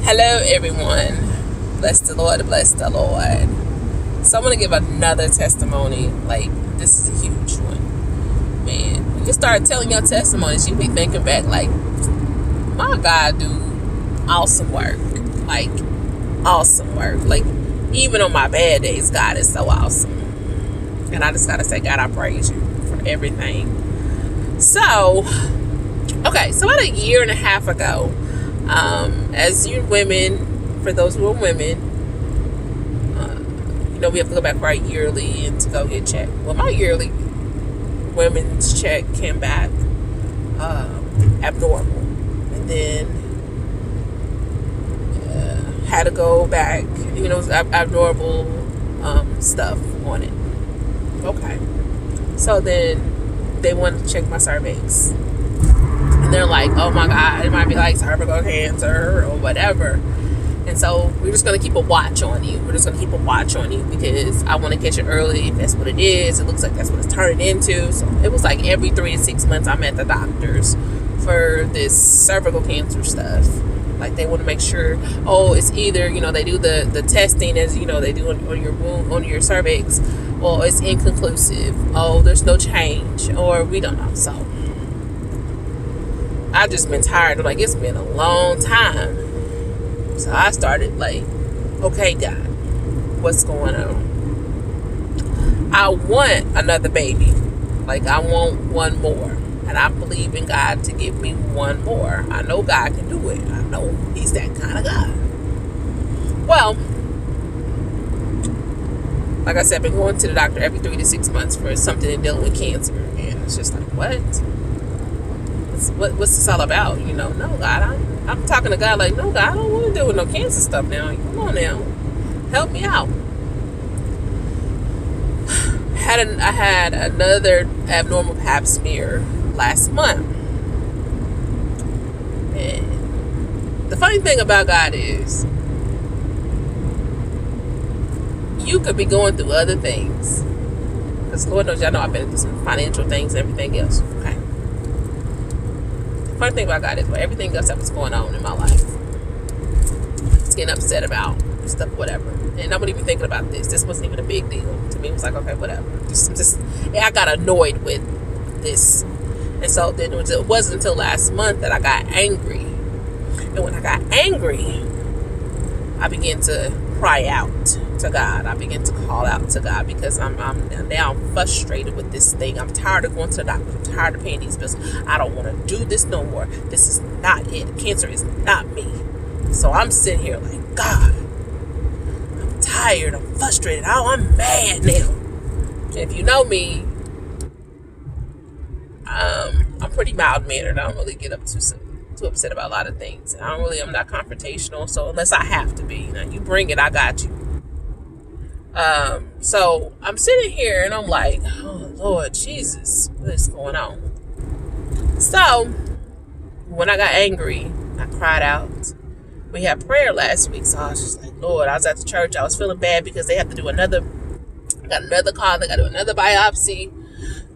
Hello, everyone. Bless the Lord, bless the Lord. So, I'm going to give another testimony. Like, this is a huge one. Man, when you start telling your testimonies, you be thinking back, like, my God, do awesome work. Like, awesome work. Like, even on my bad days, God is so awesome. And I just got to say, God, I praise you for everything. So, okay, so about a year and a half ago, as you women, for those who are women, we have to go back for our yearly and to go get checked. Well, my yearly women's check came back abnormal, and then had to go back. Abnormal stuff on it. Okay, so then they wanted to check my cervix. And they're like, oh my God, it might be like cervical cancer or whatever. And so we're just going to keep a watch on you. We're just going to keep a watch on you because I want to catch it early if that's what it is. It looks like that's what it's turning into. So it was like every 3 to 6 months I'm at the doctor's for this cervical cancer stuff. Like they want to make sure, it's either, they do the testing as, they do on your womb, on your cervix, or it's inconclusive. There's no change, or we don't know. So I've just been tired. Like, it's been a long time. So I started like, okay, God, what's going on? I want another baby. Like, I want one more. And I believe in God to give me one more. I know God can do it. I know He's that kind of God. Well, like I said, I've been going to the doctor every 3 to 6 months for something dealing with cancer. And it's just like, what? What's this all about? No, God, I'm talking to God like, no, God, I don't want to deal with no cancer stuff now. Come on now, help me out. I had another abnormal pap smear last month, and the funny thing about God is, you could be going through other things, because Lord knows y'all know I've been through some financial things and everything else. Okay. Funny thing about God is, everything else that was going on in my life, I was getting upset about stuff, whatever. And I wasn't even thinking about this. This wasn't even a big deal to me. It was like, okay, whatever. I got annoyed with this, and so then it wasn't until last month that I got angry. And when I got angry, I began to cry out to God. I began to call out to God because I'm now frustrated with this thing. I'm tired of going to the doctor. I'm tired of paying these bills. I don't want to do this no more. This is not it. Cancer is not me. So I'm sitting here like, God, I'm tired. I'm frustrated. I'm mad now. And if you know me, I'm pretty mild-mannered. I don't really get up too upset about a lot of things. I'm not confrontational. So unless I have to be, you bring it, I got you. So I'm sitting here and I'm like, oh Lord Jesus, what is going on? So when I got angry, I cried out. We had prayer last week, so I was just like, Lord, I was at the church. I was feeling bad because they have to do another call. They got to do another biopsy.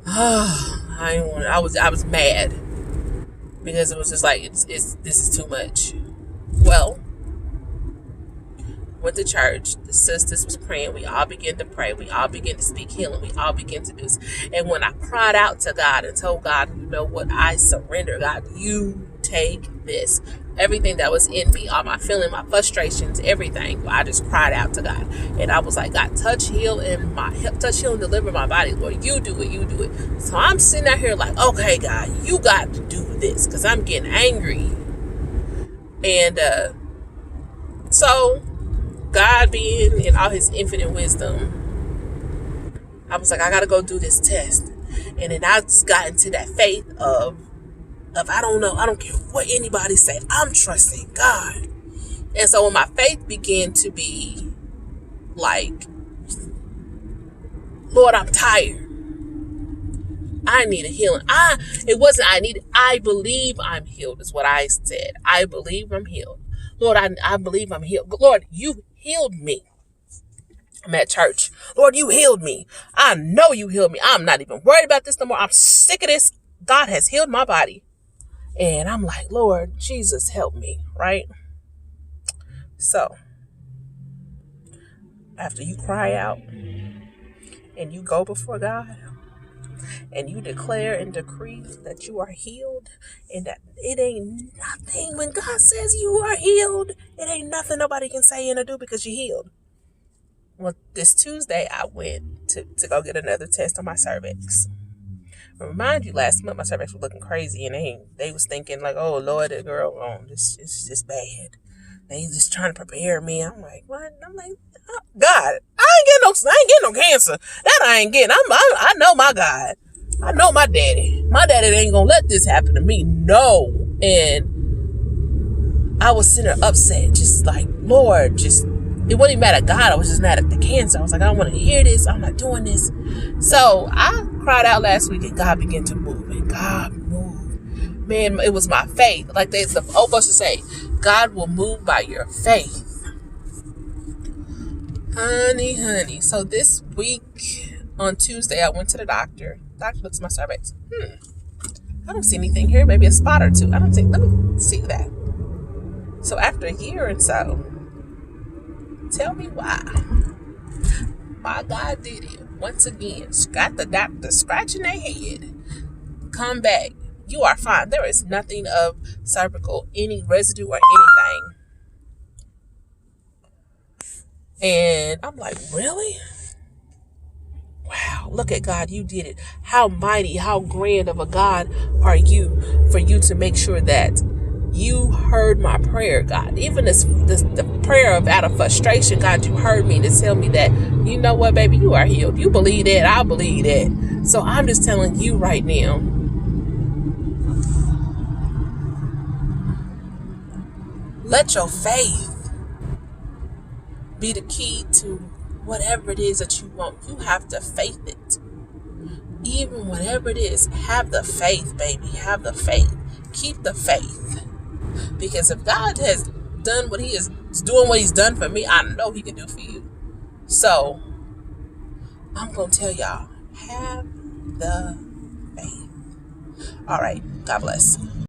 I was mad because it was just like, this is too much. Well, went to church. The sisters was praying. We all began to pray. We all began to speak healing. We all began to do this. And when I cried out to God and told God, you know what, I surrender. God, you take this. Everything that was in me, all my feeling, my frustrations, everything. I just cried out to God. And I was like, God, touch, heal, and deliver my body. Lord, you do it, you do it. So I'm sitting out here like, okay, God, you got to do this because I'm getting angry. And so God being in all His infinite wisdom, I was like, I got to go do this test. And then I just got into that faith of I don't know, I don't care what anybody say, I'm trusting God. And so when my faith began to be like, Lord, I'm tired. I need a healing. I believe I'm healed is what I said. I believe I'm healed. Lord, I believe I'm healed. Lord, you healed me. I'm at church. Lord, you healed me. I know you healed me. I'm not even worried about this no more. I'm sick of this. God has healed my body. And I'm like, Lord, Jesus, help me, right? So, after you cry out and you go before God and you declare and decree that you are healed and that it ain't nothing, when God says you are healed, it ain't nothing nobody can say and do because you're healed. Well, this Tuesday I went to go get another test on my cervix. Remind you, last month my cervix was looking crazy, and they was thinking like, "Oh Lord, the girl, this is just bad." They just trying to prepare me. I'm like, what? I'm like, oh, God, I ain't getting no cancer. That I ain't getting. I know my God. I know my daddy. My daddy ain't gonna let this happen to me. No. And I was sitting there upset, just like, Lord, it wasn't even mad at God. I was just mad at the cancer. I was like, I don't want to hear this. I'm not doing this. So I cried out last week, and God began to move. And God moved. Man, it was my faith. Like the old folks say, God will move by your faith. Honey. So this week on Tuesday, I went to the doctor. Doctor looks at my cervix. I don't see anything here. Maybe a spot or two. Let me see that. So after a year and so, tell me why. My God did it. Once again, got the doctor scratching their head. Come back. You are fine. There is nothing of cervical, any residue or anything. And I'm like, really? Wow, look at God. You did it. How mighty, how grand of a God are you for you to make sure that you heard my prayer, God. Even the prayer out of frustration, God, you heard me to tell me that, you know what, baby, you are healed. You believe that, I believe that. So I'm just telling you right now, let your faith be the key to whatever it is that you want. You have to faith it. Even whatever it is, have the faith, baby. Have the faith. Keep the faith. Because if God has done what he is doing, what he's done for me, I know he can do for you. So I'm going to tell y'all, have the faith. All right. God bless.